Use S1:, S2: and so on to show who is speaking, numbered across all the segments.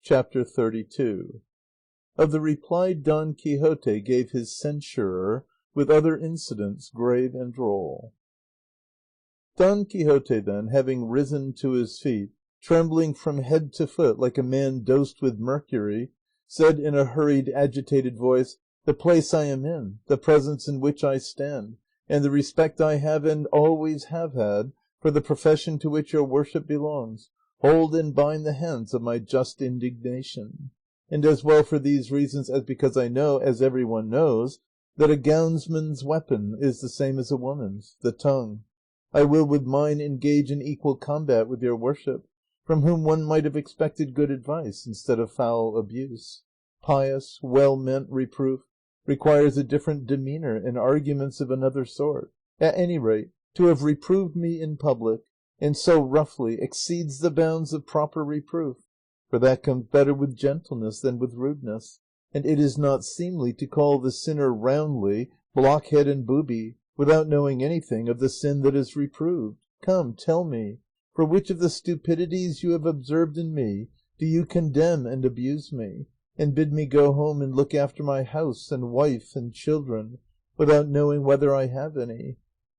S1: Chapter XXXII. Of the reply Don Quixote gave his censurer, with other incidents grave and droll. Don Quixote then, having risen to his feet, trembling from head to foot like a man dosed with mercury, said in a hurried agitated voice, "The place I am in, the presence in which I stand, and the respect I have and always have had for the profession to which your worship belongs, hold and bind the hands of my just indignation; and as well for these reasons as because I know, as every one knows, that a gownsman's weapon is the same as a woman's, the tongue. I will with mine engage in equal combat with your worship, from whom one might have expected good advice instead of foul abuse. Pious, well-meant reproof requires a different demeanour and arguments of another sort. At any rate, to have reproved me in public, and so roughly, exceeds the bounds of proper reproof, for that comes better with gentleness than with rudeness, and it is not seemly to call the sinner roundly blockhead and booby, without knowing anything of the sin that is reproved. Come, tell me, for which of the stupidities you have observed in me do you condemn and abuse me, and bid me go home and look after my house and wife and children, without knowing whether I have any?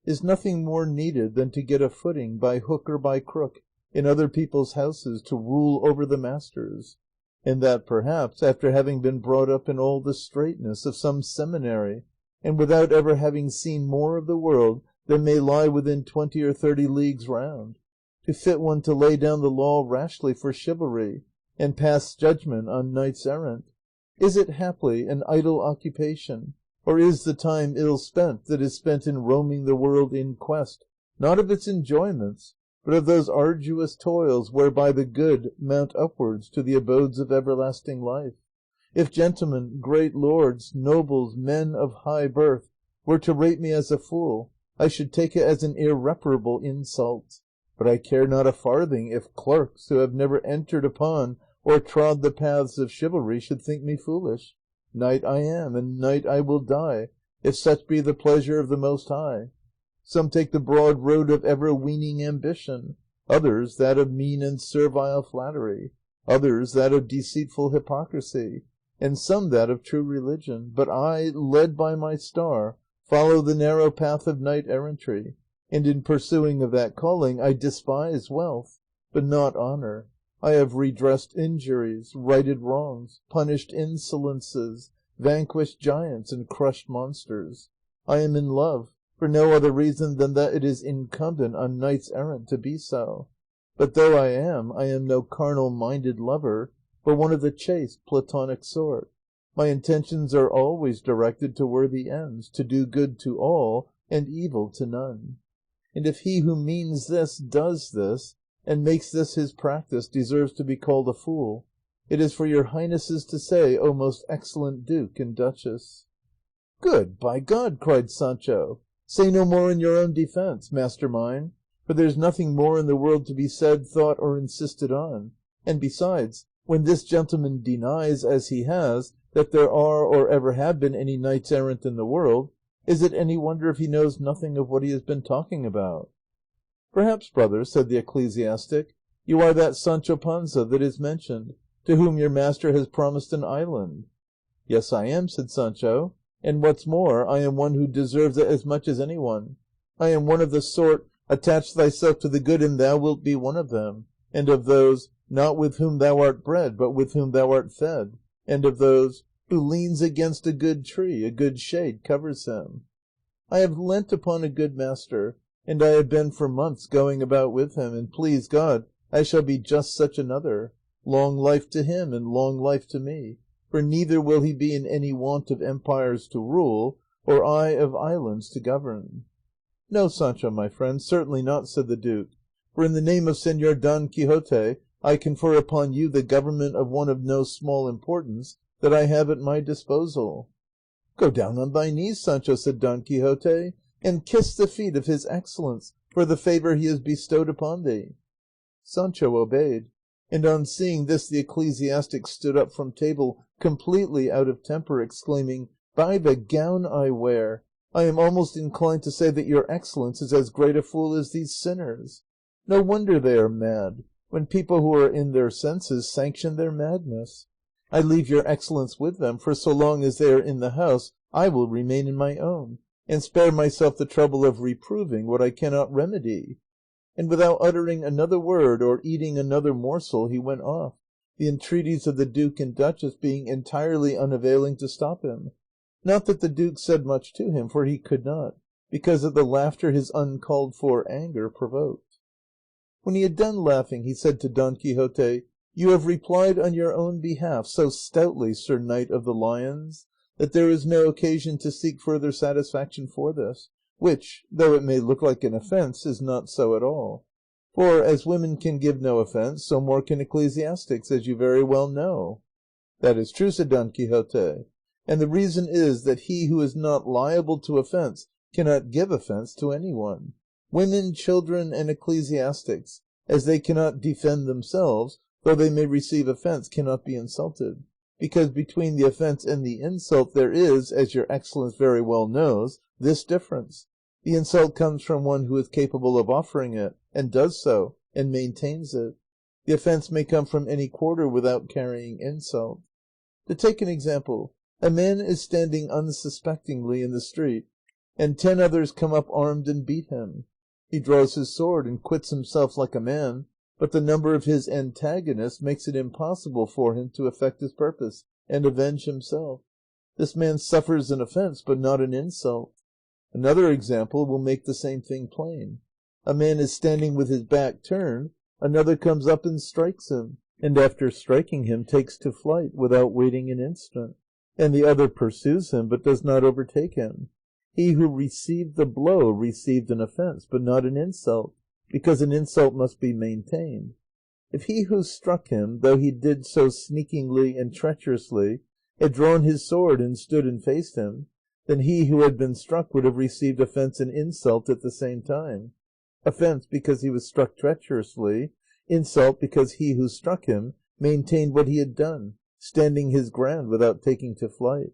S1: Is nothing more needed than to get a footing, by hook or by crook, in other people's houses, to rule over the masters? And that, perhaps, after having been brought up in all the straitness of some seminary, and without ever having seen more of the world than may lie within 20 or 30 leagues round, to fit one to lay down the law rashly for chivalry, and pass judgment on knights errant? Is it haply an idle occupation, or is the time ill spent that is spent in roaming the world in quest, not of its enjoyments, but of those arduous toils whereby the good mount upwards to the abodes of everlasting life? If gentlemen, great lords, nobles, men of high birth, were to rate me as a fool, I should take it as an irreparable insult; but I care not a farthing if clerks, who have never entered upon or trod the paths of chivalry, should think me foolish. Knight I am, and knight I will die, if such be the pleasure of the Most High. Some take the broad road of ever-weaning ambition, others that of mean and servile flattery, others that of deceitful hypocrisy, and some that of true religion; but I, led by my star, follow the narrow path of knight-errantry, and in pursuing of that calling I despise wealth, but not honour. I have redressed injuries, righted wrongs, punished insolences, vanquished giants, and crushed monsters. I am in love, for no other reason than that it is incumbent on knights errant to be so; but though I am no carnal-minded lover, but one of the chaste, platonic sort. My intentions are always directed to worthy ends, to do good to all, and evil to none. And if he who means this does this, and makes this his practice, deserves to be called a fool, it is for your highnesses to say, O most excellent duke and duchess." "Good, by God!" cried Sancho; "say no more in your own defence, master mine, for there's nothing more in the world to be said, thought, or insisted on; and besides, when this gentleman denies, as he has, that there are or ever have been any knights errant in the world, is it any wonder if he knows nothing of what he has been talking about?" "Perhaps, brother," said the ecclesiastic, "you are that Sancho Panza that is mentioned, to whom your master has promised an island." "Yes, I am," said Sancho, "and what's more, I am one who deserves it as much as anyone. I am one of the sort, 'Attach thyself to the good and thou wilt be one of them,' and of those, 'Not with whom thou art bred, but with whom thou art fed,' and of those, 'Who leans against a good tree, a good shade covers him.' I have leant upon a good master, and I have been for months going about with him, and please God I shall be just such another. Long life to him, and long life to me, for neither will he be in any want of empires to rule, or I of islands to govern." "No, Sancho, my friend, certainly not," said the duke, "for in the name of Señor Don Quixote I confer upon you the government of one of no small importance that I have at my disposal." "Go down on thy knees, Sancho," said Don Quixote, "and kiss the feet of his excellence for the favour he has bestowed upon thee." Sancho obeyed, and on seeing this the ecclesiastic stood up from table completely out of temper, exclaiming, "By the gown I wear, I am almost inclined to say that your excellence is as great a fool as these sinners. No wonder they are mad. when people who are in their senses sanction their madness. I leave your excellence with them, for so long as they are in the house I will remain in my own, and spare myself the trouble of reproving what I cannot remedy." And without uttering another word or eating another morsel he went off, the entreaties of the duke and duchess being entirely unavailing to stop him. Not that the duke said much to him, for he could not, because of the laughter his uncalled for anger provoked. When he had done laughing, he said to Don Quixote, "You have replied on your own behalf so stoutly, Sir Knight of the Lions, that there is no occasion to seek further satisfaction for this, which, though it may look like an offence, is not so at all. For, as women can give no offence, so more can ecclesiastics, as you very well know." "That is true," said Don Quixote, "and the reason is that he who is not liable to offence cannot give offence to any one. Women, children, and ecclesiastics, as they cannot defend themselves, though they may receive offence, cannot be insulted, because between the offence and the insult there is, as your excellence very well knows, this difference: the insult comes from one who is capable of offering it, and does so, and maintains it; the offence may come from any quarter without carrying insult. To take an example, a man is standing unsuspectingly in the street, and 10 others come up armed and beat him. He draws his sword and quits himself like a man, but the number of his antagonists makes it impossible for him to effect his purpose and avenge himself. This man suffers an offence, but not an insult. Another example will make the same thing plain. A man is standing with his back turned, another comes up and strikes him, and after striking him takes to flight without waiting an instant, and the other pursues him but does not overtake him. He who received the blow received an offence, but not an insult, because an insult must be maintained. If he who struck him, though he did so sneakingly and treacherously, had drawn his sword and stood and faced him, then he who had been struck would have received offence and insult at the same time. Offence because he was struck treacherously, insult because he who struck him maintained what he had done, standing his ground without taking to flight.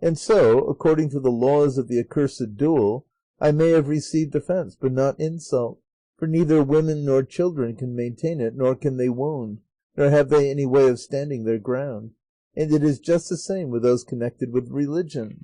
S1: And so, according to the laws of the accursed duel, I may have received offence, but not insult, for neither women nor children can maintain it, nor can they wound, nor have they any way of standing their ground. And it is just the same with those connected with religion.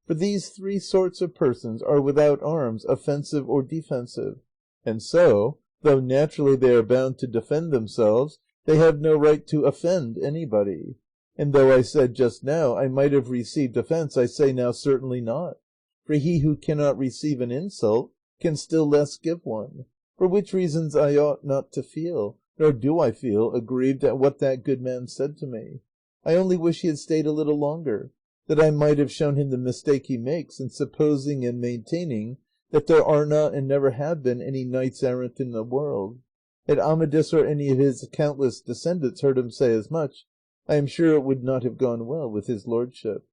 S1: For these 3 sorts of persons are without arms, offensive or defensive, and so, though naturally they are bound to defend themselves, they have no right to offend anybody. And though I said just now I might have received offence, I say now certainly not, for he who cannot receive an insult can still less give one, for which reasons I ought not to feel, nor do I feel, aggrieved at what that good man said to me. I only wish he had stayed a little longer, that I might have shown him the mistake he makes in supposing and maintaining that there are not and never have been any knights errant in the world. Had Amadis or any of his countless descendants heard him say as much, I am sure it would not have gone well with his lordship."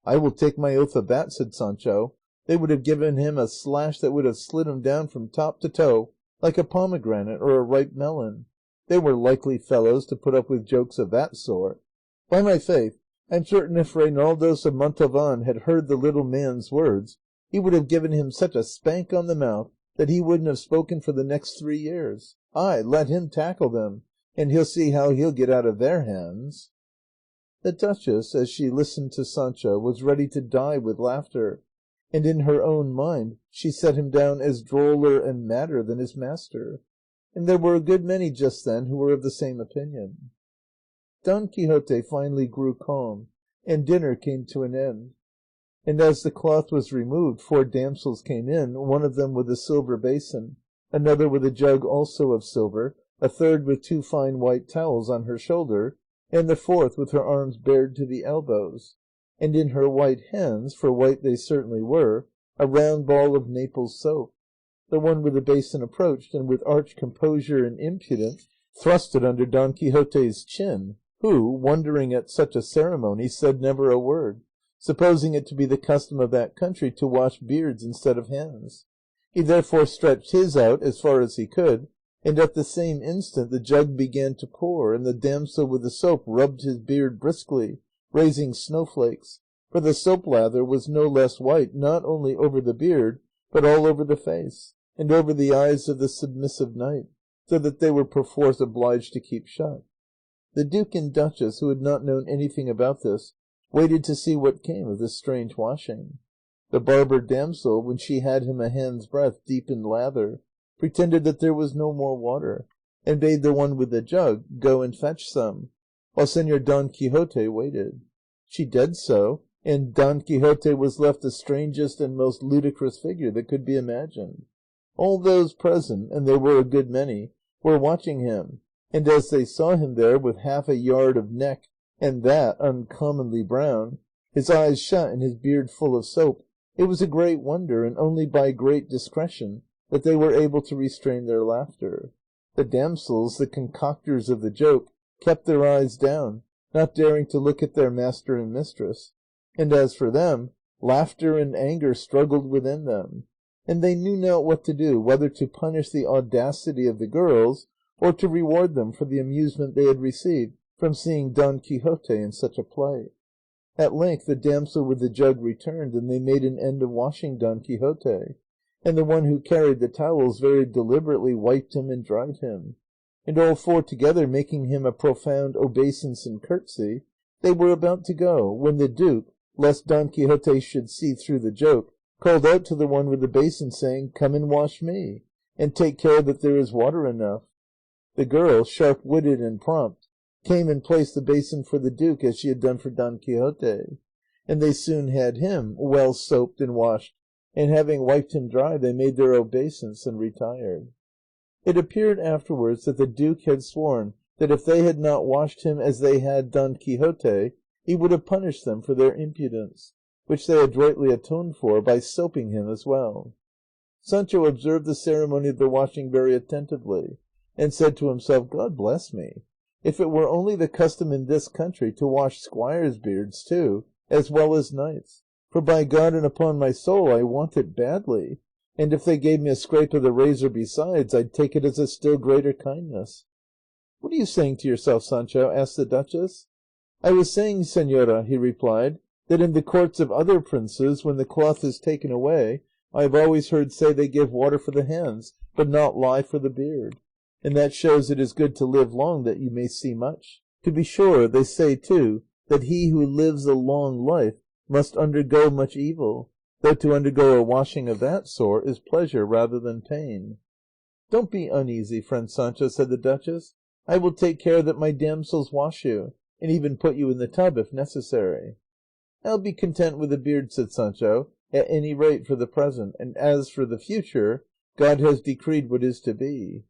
S1: "I will take my oath of that," said Sancho. "They would have given him a slash that would have slid him down from top to toe like a pomegranate or a ripe melon. They were likely fellows to put up with jokes of that sort. By my faith, I'm certain if Reinaldos of Montalvan had heard the little man's words, he would have given him such a spank on the mouth that he wouldn't have spoken for the next 3 years. Ay, let him tackle them, and he'll see how he'll get out of their hands." The duchess, as she listened to Sancho, was ready to die with laughter, and in her own mind she set him down as droller and madder than his master, and there were a good many just then who were of the same opinion. Don Quixote finally grew calm, and dinner came to an end. And as the cloth was removed, 4 damsels came in, one of them with a silver basin, another with a jug also of silver, a third with 2 fine white towels on her shoulder, and the fourth with her arms bared to the elbows, and in her white hands, for white they certainly were, a round ball of Naples soap. The one with the basin approached, and with arch composure and impudence thrust it under Don Quixote's chin, who, wondering at such a ceremony, said never a word, supposing it to be the custom of that country to wash beards instead of hands. He therefore stretched his out as far as he could, and at the same instant the jug began to pour, and the damsel with the soap rubbed his beard briskly, raising snowflakes, for the soap lather was no less white not only over the beard, but all over the face, and over the eyes of the submissive knight, so that they were perforce obliged to keep shut. The duke and duchess, who had not known anything about this, waited to see what came of this strange washing. The barber damsel, when she had him a hand's breadth deep in lather, pretended that there was no more water, and bade the one with the jug go and fetch some, while Señor Don Quixote waited. She did so, and Don Quixote was left the strangest and most ludicrous figure that could be imagined. All those present, and there were a good many, were watching him, and as they saw him there with half a yard of neck, and that uncommonly brown, his eyes shut and his beard full of soap, it was a great wonder, and only by great discretion, that they were able to restrain their laughter. The damsels, the concocters of the joke, kept their eyes down, not daring to look at their master and mistress, and as for them, laughter and anger struggled within them, and they knew not what to do, whether to punish the audacity of the girls, or to reward them for the amusement they had received from seeing Don Quixote in such a plight. At length the damsel with the jug returned, and they made an end of washing Don Quixote, and the one who carried the towels very deliberately wiped him and dried him, and all four together making him a profound obeisance and curtsy, they were about to go, when the duke, lest Don Quixote should see through the joke, called out to the one with the basin, saying, "Come and wash me, and take care that there is water enough." The girl, sharp-witted and prompt, came and placed the basin for the duke as she had done for Don Quixote, and they soon had him well soaped and washed, and having wiped him dry they made their obeisance and retired. It appeared afterwards that the duke had sworn that if they had not washed him as they had Don Quixote, he would have punished them for their impudence, which they adroitly atoned for by soaping him as well. Sancho observed the ceremony of the washing very attentively, and said to himself, "God bless me! If it were only the custom in this country to wash squires' beards too, as well as knights, for by God and upon my soul I want it badly, and if they gave me a scrape of the razor besides, I'd take it as a still greater kindness." "What are you saying to yourself, Sancho?" asked the duchess. "I was saying, señora," he replied, "that in the courts of other princes, when the cloth is taken away, I have always heard say they give water for the hands, but not lye for the beard, and that shows it is good to live long that you may see much. To be sure, they say too, that he who lives a long life must undergo much evil, though to undergo a washing of that sort is pleasure rather than pain." "Don't be uneasy, friend Sancho," said the duchess, "I will take care that my damsels wash you, and even put you in the tub if necessary." "I'll be content with a beard," said Sancho, "at any rate for the present, and as for the future, God has decreed what is to be."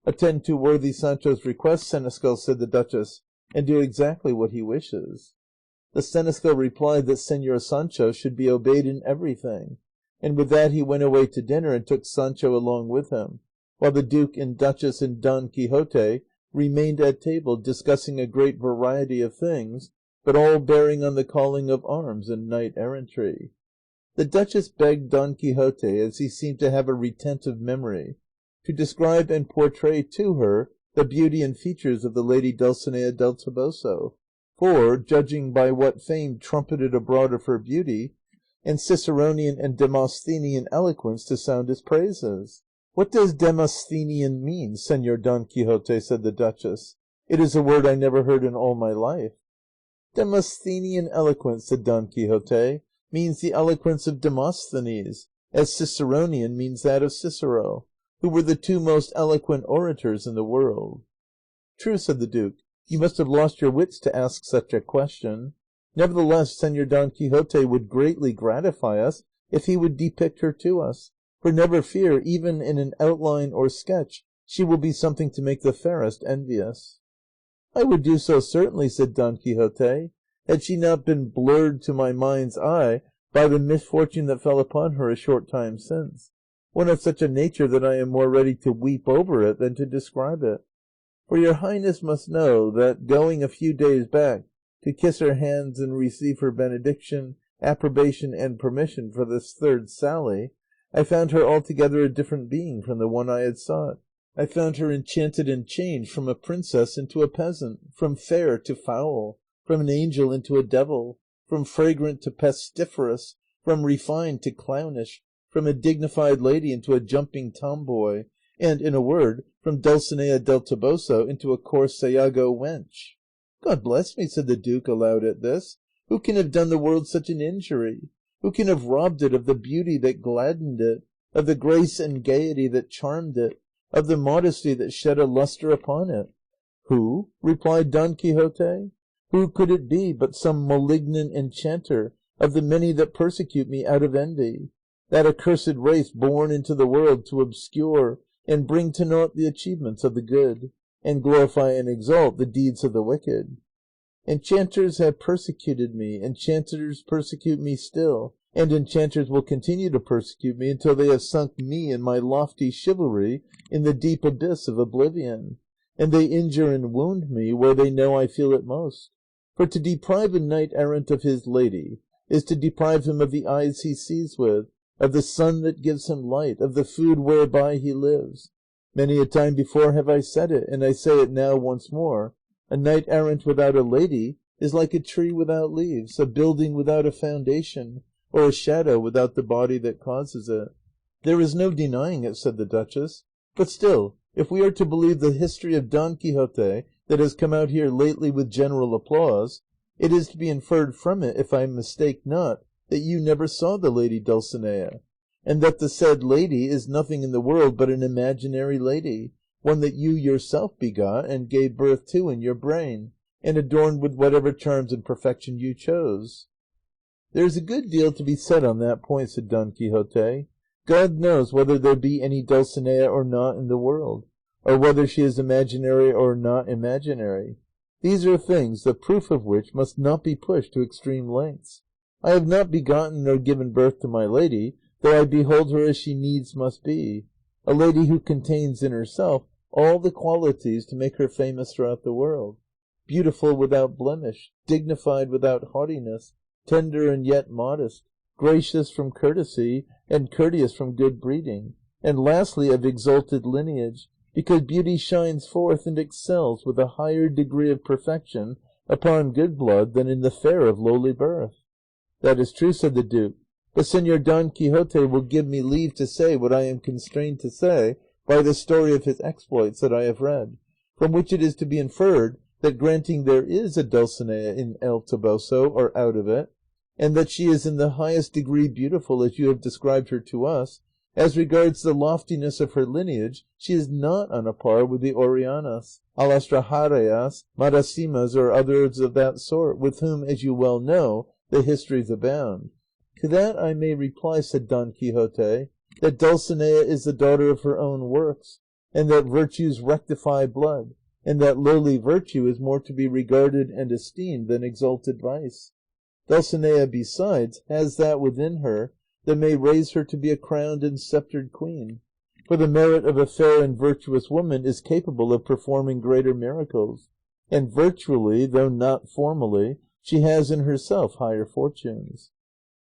S1: "Attend to worthy Sancho's request, senescal," said the duchess, "and do exactly what he wishes." The senescal replied that Señor Sancho should be obeyed in everything, and with that he went away to dinner and took Sancho along with him, while the duke and duchess and Don Quixote remained at table discussing a great variety of things, but all bearing on the calling of arms and knight errantry. The duchess begged Don Quixote, as he seemed to have a retentive memory, to describe and portray to her the beauty and features of the lady Dulcinea del Toboso, for, judging by what fame trumpeted abroad of her beauty, and Ciceronian and Demosthenian eloquence to sound its praises. "What does Demosthenian mean, Señor Don Quixote?" said the duchess. "It is a word I never heard in all my life." "Demosthenian eloquence," said Don Quixote, "means the eloquence of Demosthenes, as Ciceronian means that of Cicero, who were the two most eloquent orators in the world." "True," said the duke, "you must have lost your wits to ask such a question. Nevertheless, Señor Don Quixote would greatly gratify us if he would depict her to us, for never fear, even in an outline or sketch she will be something to make the fairest envious." "I would do so certainly," said Don Quixote, "had she not been blurred to my mind's eye by the misfortune that fell upon her a short time since, one of such a nature that I am more ready to weep over it than to describe it. For your highness must know that, going a few days back to kiss her hands and receive her benediction, approbation, and permission for this third sally, I found her altogether a different being from the one I had sought. I found her enchanted and changed from a princess into a peasant, from fair to foul, from an angel into a devil, from fragrant to pestiferous, from refined to clownish, from a dignified lady into a jumping tomboy, and, in a word, from Dulcinea del Toboso into a coarse Sayago wench." "God bless me," said the duke aloud at this, "who can have done the world such an injury? Who can have robbed it of the beauty that gladdened it, of the grace and gaiety that charmed it, of the modesty that shed a lustre upon it?" "Who?" replied Don Quixote. "Who could it be but some malignant enchanter of the many that persecute me out of envy, that accursed race born into the world to obscure and bring to naught the achievements of the good, and glorify and exalt the deeds of the wicked? Enchanters have persecuted me, enchanters persecute me still, and enchanters will continue to persecute me until they have sunk me and my lofty chivalry in the deep abyss of oblivion, and they injure and wound me where they know I feel it most. For to deprive a knight errant of his lady is to deprive him of the eyes he sees with, of the sun that gives him light, of the food whereby he lives. Many a time before have I said it, and I say it now once more, a knight errant without a lady is like a tree without leaves, a building without a foundation, or a shadow without the body that causes it." "There is no denying it," said the duchess; "but still, if we are to believe the history of Don Quixote that has come out here lately with general applause, it is to be inferred from it, if I mistake not, that you never saw the lady Dulcinea, and that the said lady is nothing in the world but an imaginary lady, one that you yourself begot and gave birth to in your brain, and adorned with whatever charms and perfection you chose." "There is a good deal to be said on that point," said Don Quixote. "God knows whether there be any Dulcinea or not in the world, or whether she is imaginary or not imaginary. These are things the proof of which must not be pushed to extreme lengths. I have not begotten nor given birth to my lady, though I behold her as she needs must be, a lady who contains in herself all the qualities to make her famous throughout the world, beautiful without blemish, dignified without haughtiness, tender and yet modest, gracious from courtesy, and courteous from good breeding, and lastly of exalted lineage, because beauty shines forth and excels with a higher degree of perfection upon good blood than in the fair of lowly birth." "That is true," said the duke; "but Señor Don Quixote will give me leave to say what I am constrained to say by the story of his exploits that I have read, from which it is to be inferred that granting there is a Dulcinea in El Toboso, or out of it, and that she is in the highest degree beautiful as you have described her to us, as regards the loftiness of her lineage she is not on a par with the Orianas, Alastrajareas, Madasimas, or others of that sort, with whom, as you well know, the histories abound." "To that I may reply," said Don Quixote, "that Dulcinea is the daughter of her own works, and that virtues rectify blood, and that lowly virtue is more to be regarded and esteemed than exalted vice. Dulcinea, besides, has that within her that may raise her to be a crowned and sceptred queen, for the merit of a fair and virtuous woman is capable of performing greater miracles, and virtually, though not formally, she has in herself higher fortunes."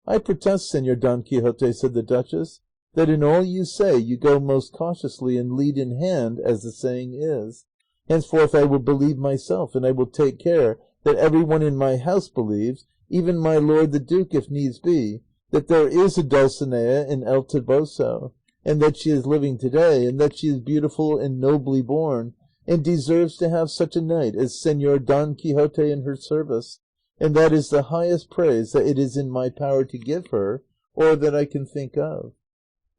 S1: "I protest, Señor Don Quixote," said the duchess, "that in all you say you go most cautiously and lead in hand, as the saying is. Henceforth I will believe myself, and I will take care that every one in my house believes, even my lord the duke if needs be, that there is a Dulcinea in El Toboso, and that she is living today, and that she is beautiful and nobly born, and deserves to have such a knight as Señor Don Quixote in her service, and that is the highest praise that it is in my power to give her, or that I can think of.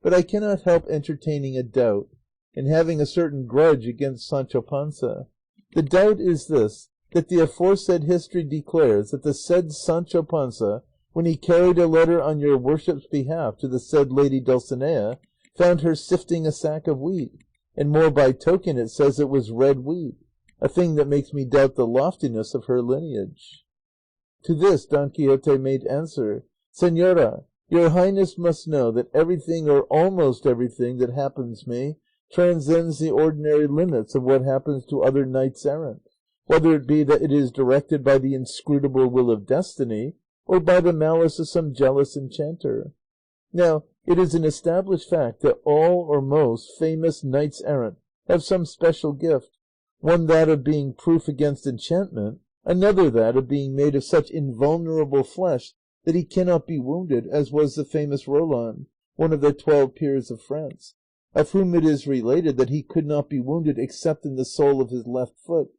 S1: But I cannot help entertaining a doubt, and having a certain grudge against Sancho Panza. The doubt is this, that the aforesaid history declares that the said Sancho Panza, when he carried a letter on your worship's behalf to the said lady Dulcinea, found her sifting a sack of wheat, and more by token it says it was red wheat, a thing that makes me doubt the loftiness of her lineage." To this Don Quixote made answer, "Señora, your highness must know that everything or almost everything that happens me transcends the ordinary limits of what happens to other knights errant, whether it be that it is directed by the inscrutable will of destiny, or by the malice of some jealous enchanter. Now, it is an established fact that all or most famous knights errant have some special gift, one that of being proof against enchantment, another that of being made of such invulnerable flesh that he cannot be wounded, as was the famous Roland, one of the 12 peers of France, of whom it is related that he could not be wounded except in the sole of his left foot,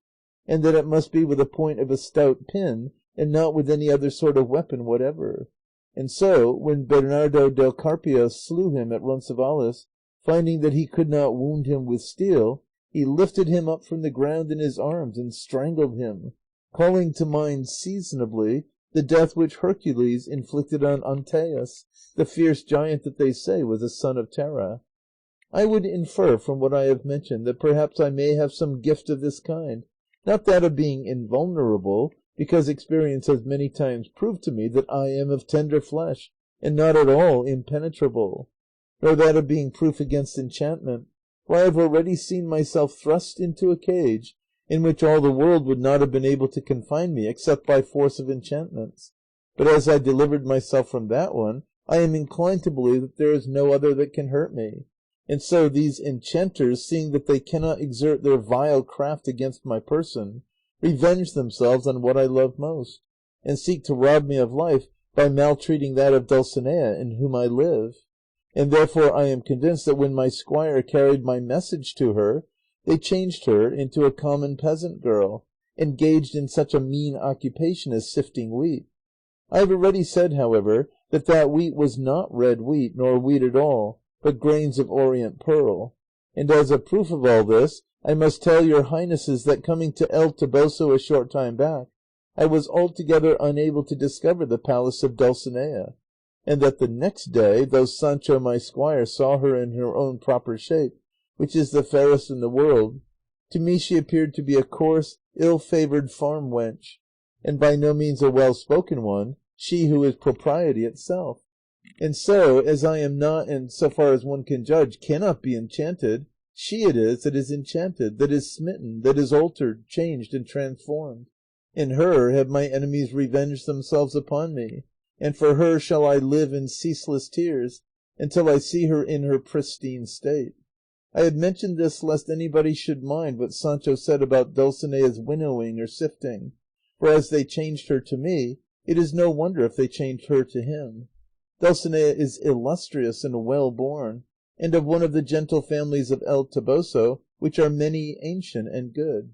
S1: and that it must be with a point of a stout pin, and not with any other sort of weapon whatever. And so, when Bernardo del Carpio slew him at Roncesvalles, finding that he could not wound him with steel, he lifted him up from the ground in his arms and strangled him, calling to mind seasonably the death which Hercules inflicted on Antaeus, the fierce giant that they say was a son of Terra. I would infer from what I have mentioned that perhaps I may have some gift of this kind, not that of being invulnerable, because experience has many times proved to me that I am of tender flesh, and not at all impenetrable, nor that of being proof against enchantment, for I have already seen myself thrust into a cage in which all the world would not have been able to confine me except by force of enchantments. But as I delivered myself from that one, I am inclined to believe that there is no other that can hurt me. And so these enchanters, seeing that they cannot exert their vile craft against my person, revenge themselves on what I love most, and seek to rob me of life by maltreating that of Dulcinea in whom I live. And therefore I am convinced that when my squire carried my message to her, they changed her into a common peasant girl, engaged in such a mean occupation as sifting wheat. I have already said, however, that that wheat was not red wheat, nor wheat at all, but grains of orient pearl. And as a proof of all this, I must tell your highnesses that coming to El Toboso a short time back, I was altogether unable to discover the palace of Dulcinea, and that the next day, though Sancho my squire saw her in her own proper shape, which is the fairest in the world, to me she appeared to be a coarse, ill-favoured farm wench, and by no means a well-spoken one, she who is propriety itself. And so, as I am not, and so far as one can judge, cannot be enchanted, she it is that is enchanted, that is smitten, that is altered, changed, and transformed. In her have my enemies revenged themselves upon me, and for her shall I live in ceaseless tears, until I see her in her pristine state. I have mentioned this lest anybody should mind what Sancho said about Dulcinea's winnowing or sifting, for as they changed her to me, it is no wonder if they changed her to him. Dulcinea is illustrious and well born, and of one of the gentle families of El Toboso, which are many, ancient, and good.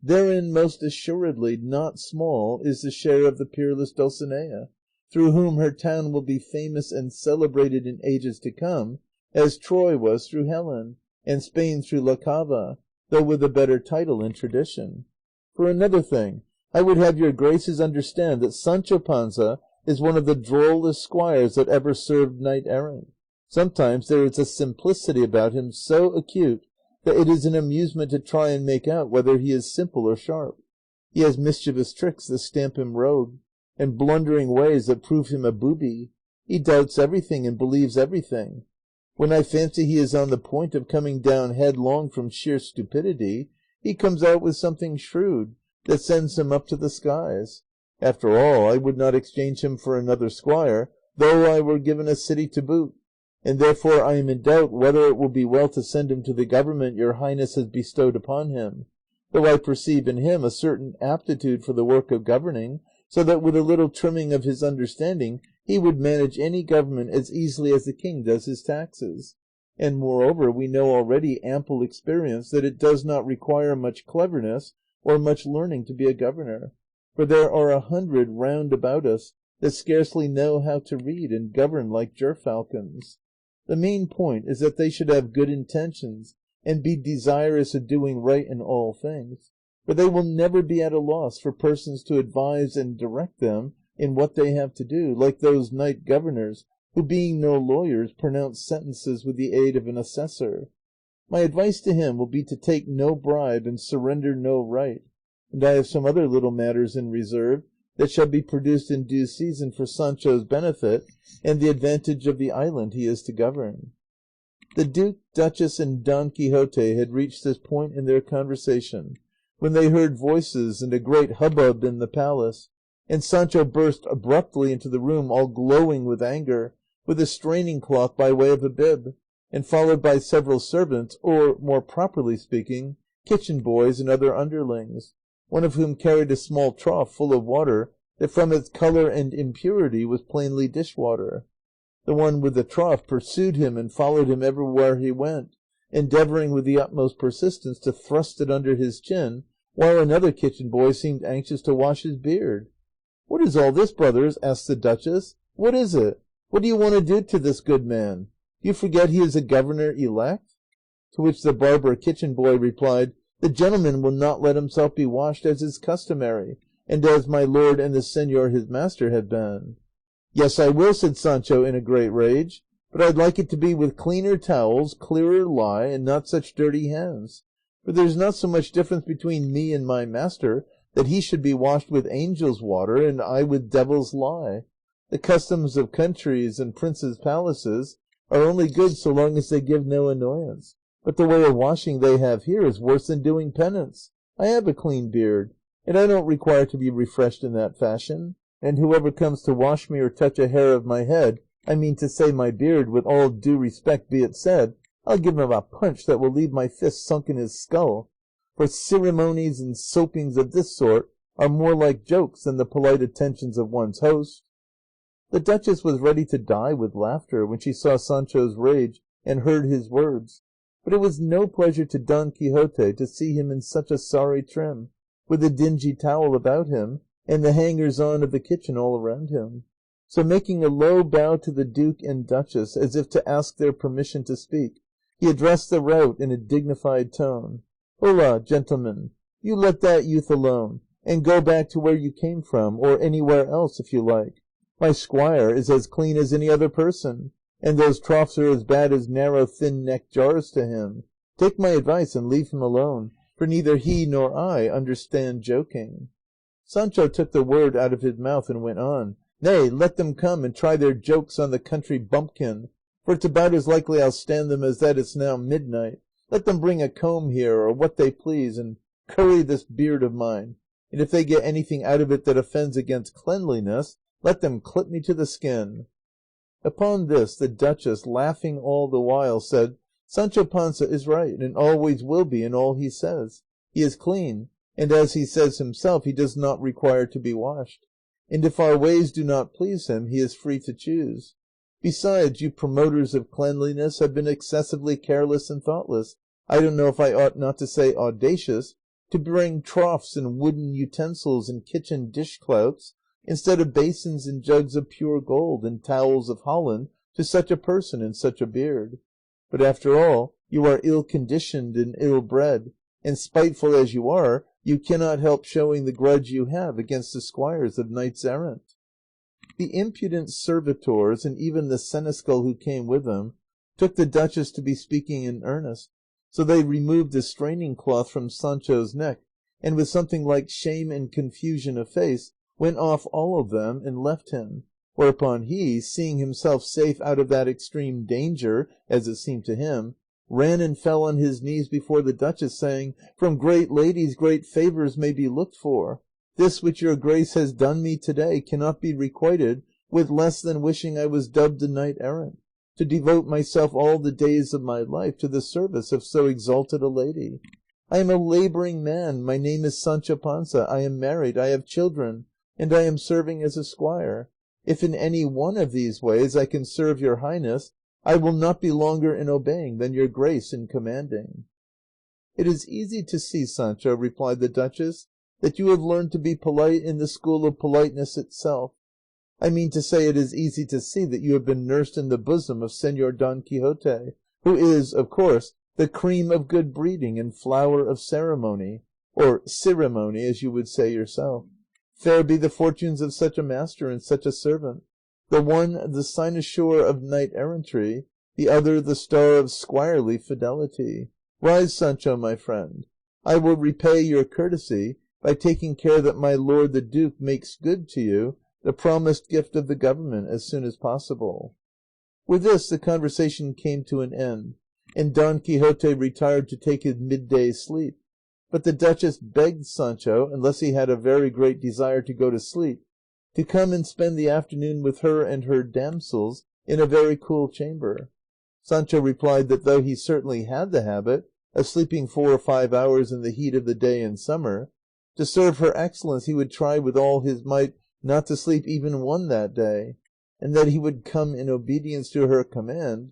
S1: Therein most assuredly not small is the share of the peerless Dulcinea, through whom her town will be famous and celebrated in ages to come, as Troy was through Helen, and Spain through La Cava, though with a better title and tradition. For another thing, I would have your graces understand that Sancho Panza is one of the drollest squires that ever served knight-errant. Sometimes there is a simplicity about him so acute that it is an amusement to try and make out whether he is simple or sharp. He has mischievous tricks that stamp him rogue, and blundering ways that prove him a booby. He doubts everything and believes everything. When I fancy he is on the point of coming down headlong from sheer stupidity, he comes out with something shrewd that sends him up to the skies. After all, I would not exchange him for another squire, though I were given a city to boot, and therefore I am in doubt whether it will be well to send him to the government your highness has bestowed upon him, though I perceive in him a certain aptitude for the work of governing, so that with a little trimming of his understanding he would manage any government as easily as the king does his taxes. And moreover, we know already ample experience that it does not require much cleverness or much learning to be a governor, for there are 100 round about us that scarcely know how to read and govern like gerfalcons. The main point is that they should have good intentions and be desirous of doing right in all things, for they will never be at a loss for persons to advise and direct them in what they have to do, like those knight governors who, being no lawyers, pronounce sentences with the aid of an assessor. My advice to him will be to take no bribe and surrender no right, and I have some other little matters in reserve that shall be produced in due season for Sancho's benefit and the advantage of the island he is to govern." The duke, duchess, and Don Quixote had reached this point in their conversation when they heard voices and a great hubbub in the palace, and Sancho burst abruptly into the room all glowing with anger, with a straining cloth by way of a bib, and followed by several servants, or, more properly speaking, kitchen boys and other underlings, one of whom carried a small trough full of water that from its colour and impurity was plainly dishwater. The one with the trough pursued him and followed him everywhere he went, endeavouring with the utmost persistence to thrust it under his chin, while another kitchen boy seemed anxious to wash his beard. "What is all this, brothers?" asked the duchess. "What is it? What do you want to do to this good man? Do you forget he is a governor elect?" To which the barber kitchen boy replied, "The gentleman will not let himself be washed as is customary, and as my lord and the señor his master have been." "Yes, I will," said Sancho in a great rage, "but I'd like it to be with cleaner towels, clearer lye, and not such dirty hands; for there's not so much difference between me and my master that he should be washed with angels' water and I with devil's lye. The customs of countries and princes' palaces are only good so long as they give no annoyance, but the way of washing they have here is worse than doing penance. I have a clean beard, and I don't require to be refreshed in that fashion, and whoever comes to wash me or touch a hair of my head, I mean to say my beard, with all due respect be it said, I'll give him a punch that will leave my fist sunk in his skull, for ceremonies and soapings of this sort are more like jokes than the polite attentions of one's host." The duchess was ready to die with laughter when she saw Sancho's rage and heard his words, but it was no pleasure to Don Quixote to see him in such a sorry trim, with a dingy towel about him, and the hangers-on of the kitchen all around him. So making a low bow to the duke and duchess, as if to ask their permission to speak, he addressed the rout in a dignified tone. "Hola, gentlemen, you let that youth alone, and go back to where you came from, or anywhere else if you like. My squire is as clean as any other person, and those troughs are as bad as narrow thin-necked jars to him. Take my advice and leave him alone, for neither he nor I understand joking." Sancho took the word out of his mouth and went on, "Nay, let them come and try their jokes on the country bumpkin, for it's about as likely I'll stand them as that it's now midnight. Let them bring a comb here, or what they please, and curry this beard of mine, and if they get anything out of it that offends against cleanliness, let them clip me to the skin." Upon this the duchess, laughing all the while, said, "Sancho Panza is right, and always will be in all he says. He is clean, and as he says himself, he does not require to be washed; and if our ways do not please him, he is free to choose. Besides, you promoters of cleanliness have been excessively careless and thoughtless, I don't know if I ought not to say audacious, to bring troughs and wooden utensils and kitchen dish-clouts, instead of basins and jugs of pure gold and towels of Holland, to such a person and such a beard. But after all, you are ill-conditioned and ill-bred, and spiteful as you are, you cannot help showing the grudge you have against the squires of knights-errant." The impudent servitors, and even the seneschal who came with them, took the duchess to be speaking in earnest, so they removed the straining-cloth from Sancho's neck, and with something like shame and confusion of face went off all of them and left him, whereupon he, seeing himself safe out of that extreme danger, as it seemed to him, ran and fell on his knees before the duchess, saying, "From great ladies great favours may be looked for. This which your grace has done me to-day cannot be requited with less than wishing I was dubbed a knight-errant, to devote myself all the days of my life to the service of so exalted a lady. I am a labouring man, my name is Sancho Panza, I am married, I have children, and I am serving as a squire. If in any one of these ways I can serve your highness, I will not be longer in obeying than your grace in commanding." "It is easy to see, Sancho," replied the duchess, "that you have learned to be polite in the school of politeness itself. I mean to say it is easy to see that you have been nursed in the bosom of Señor Don Quixote, who is, of course, the cream of good breeding and flower of ceremony, or ceremony, as you would say yourself. Fair be the fortunes of such a master and such a servant, the one the cynosure of knight-errantry, the other the star of squirely fidelity. Rise, Sancho, my friend. I will repay your courtesy by taking care that my lord the duke makes good to you the promised gift of the government as soon as possible." With this the conversation came to an end, and Don Quixote retired to take his midday sleep, but the duchess begged Sancho, unless he had a very great desire to go to sleep, to come and spend the afternoon with her and her damsels in a very cool chamber. Sancho replied that though he certainly had the habit of sleeping 4 or 5 hours in the heat of the day in summer, to serve her excellence he would try with all his might not to sleep even one that day, and that he would come in obedience to her command,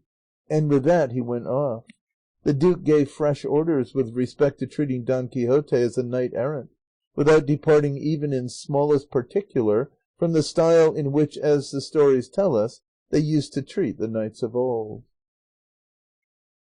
S1: and with that he went off. the duke gave fresh orders with respect to treating Don Quixote as a knight errant, without departing even in smallest particular from the style in which, as the stories tell us, they used to treat the knights of old.